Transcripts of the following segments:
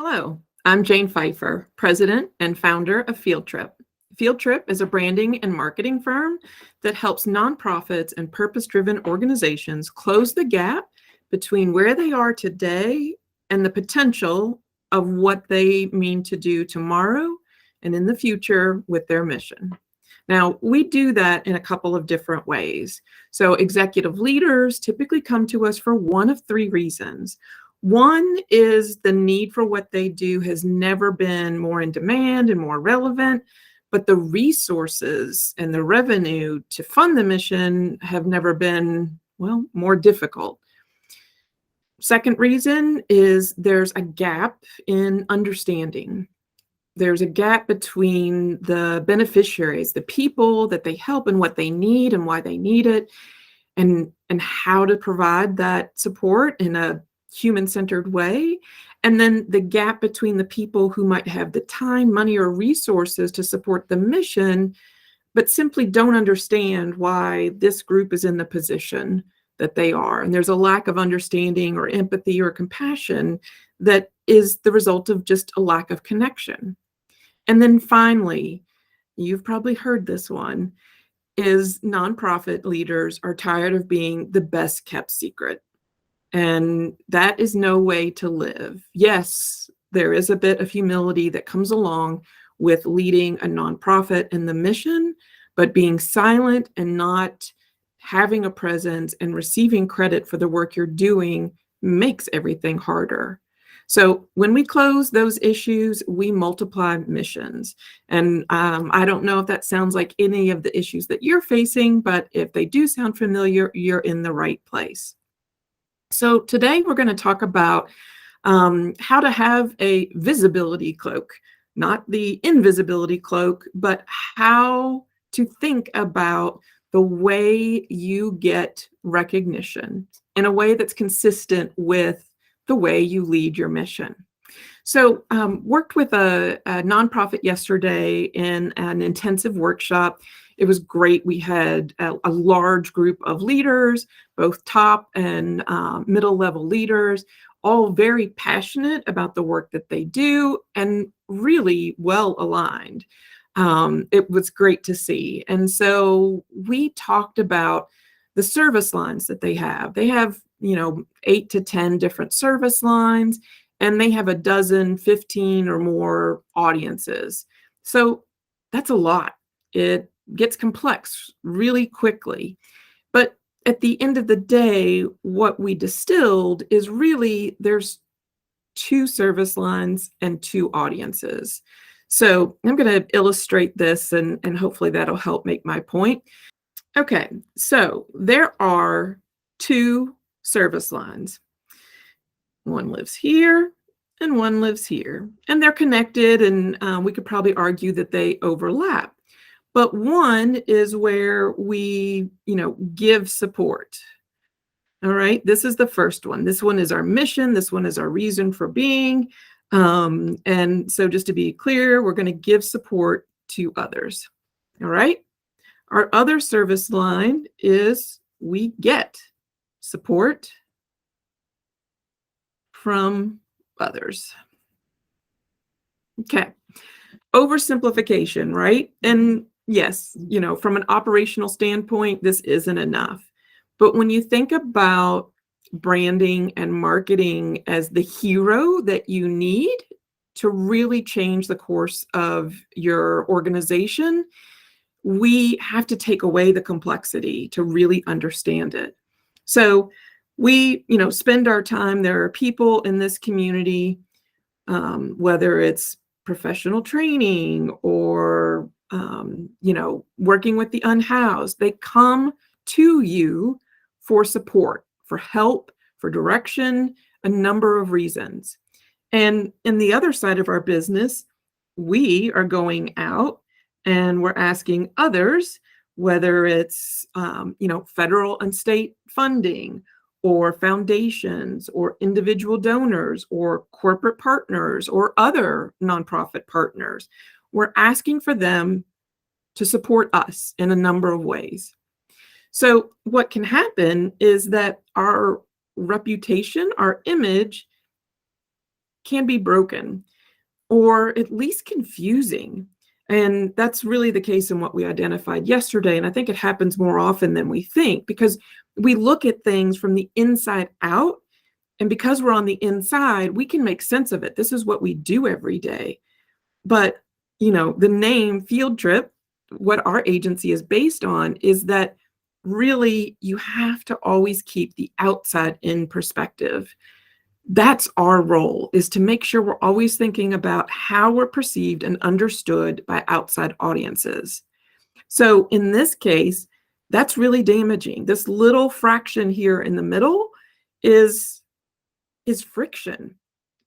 Hello, I'm Jane Pfeiffer, President and founder of Fieldtrip. Fieldtrip is a branding and marketing firm that helps nonprofits and purpose-driven organizations close the gap between where they are today and the potential of what they mean to do tomorrow and in the future with their mission. Now, we do that in a couple of different ways. So executive leaders typically come to us for one of three reasons. One is the need for what they do has never been more in demand and more relevant, but the resources and the revenue to fund the mission have never been, well, more difficult. Second reason is there's a gap in understanding. There's a gap between the beneficiaries, the people that they help and what they need and why they need it, and how to provide that support in a human-centered way, and then the gap between the people who might have the time, money, or resources to support the mission, but simply don't understand why this group is in the position that they are. And there's a lack of understanding or empathy or compassion that is the result of just a lack of connection. And then finally, you've probably heard this one, is nonprofit leaders are tired of being the best kept secret. And that is no way to live. Yes, there is a bit of humility that comes along with leading a nonprofit in the mission, but being silent and not having a presence and receiving credit for the work you're doing makes everything harder. So when we close those issues, we multiply missions. And I don't know if that sounds like any of the issues that you're facing, but if they do sound familiar, you're in the right place. So today we're going to talk about how to have a visibility cloak, not the invisibility cloak, but how to think about the way you get recognition in a way that's consistent with the way you lead your mission. So worked with a nonprofit yesterday in an intensive workshop. It was great. We had a large group of leaders, both top and middle level leaders, all very passionate about the work that they do and really well aligned. It was great to see. And so we talked about the service lines that they have. They have, 8 to 10 different service lines, and they have a dozen, 15 or more audiences. So that's a lot. It gets complex really quickly. But at the end of the day, what we distilled is really there's 2 service lines and 2 audiences. So I'm going to illustrate this and hopefully that'll help make my point. Okay, so there are 2 service lines. One lives here and one lives here, and they're connected, and we could probably argue that they overlap. But one is where we, give support. All right, this is the first one. This one is our mission. This one is our reason for being. And so just to be clear, we're going to give support to others. All right. Our other service line is we get support from others. Okay. Oversimplification, right? And yes, from an operational standpoint, this isn't enough. But when you think about branding and marketing as the hero that you need to really change the course of your organization, we have to take away the complexity to really understand it. So we, spend our time, there are people in this community, whether it's professional training or, working with the unhoused, they come to you for support, for help, for direction, a number of reasons. And in the other side of our business, we are going out and we're asking others, whether it's, federal and state funding or foundations or individual donors or corporate partners or other nonprofit partners, we're asking for them to support us in a number of ways. So what can happen is that our reputation, our image can be broken or at least confusing. And that's really the case in what we identified yesterday. And I think it happens more often than we think because we look at things from the inside out. And because we're on the inside, we can make sense of it. This is what we do every day. But, the name Fieldtrip, what our agency is based on, is that really you have to always keep the outside in perspective. That's our role, is to make sure we're always thinking about how we're perceived and understood by outside audiences. So in this case, that's really damaging. This little fraction here in the middle is friction,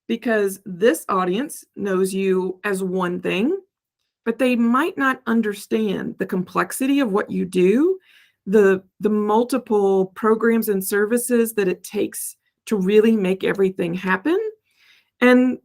because this audience knows you as one thing, but they might not understand the complexity of what you do, the multiple programs and services that it takes to really make everything happen. And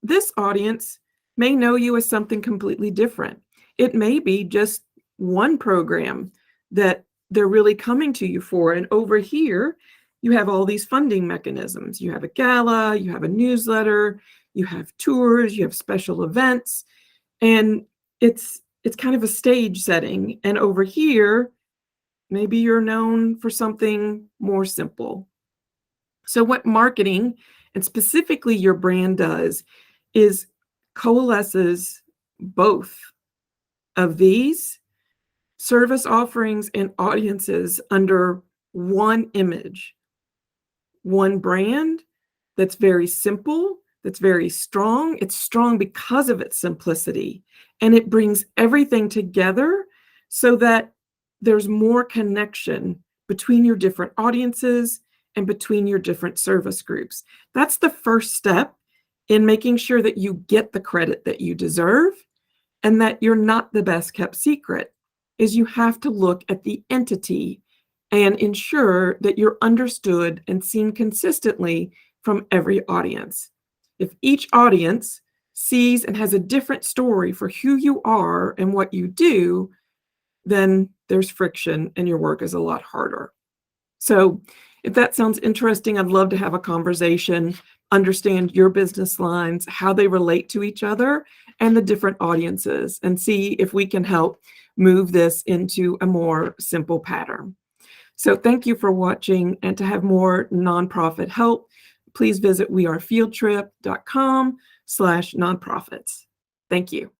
this audience may know you as something completely different. It may be just one program that they're really coming to you for. And over here, you have all these funding mechanisms. You have a gala, you have a newsletter, you have tours, you have special events, and it's kind of a stage setting. And over here, maybe you're known for something more simple. So what marketing, and specifically your brand, does is coalesces both of these service offerings and audiences under one image, one brand that's very simple, that's very strong. It's strong because of its simplicity, and it brings everything together so that there's more connection between your different audiences and between your different service groups. That's the first step in making sure that you get the credit that you deserve and that you're not the best kept secret, is you have to look at the entity and ensure that you're understood and seen consistently from every audience. If each audience sees and has a different story for who you are and what you do, then there's friction and your work is a lot harder. So if that sounds interesting, I'd love to have a conversation, understand your business lines, how they relate to each other and the different audiences, and see if we can help move this into a more simple pattern. So thank you for watching, and to have more nonprofit help, please visit wearefieldtrip.com/nonprofits. Thank you.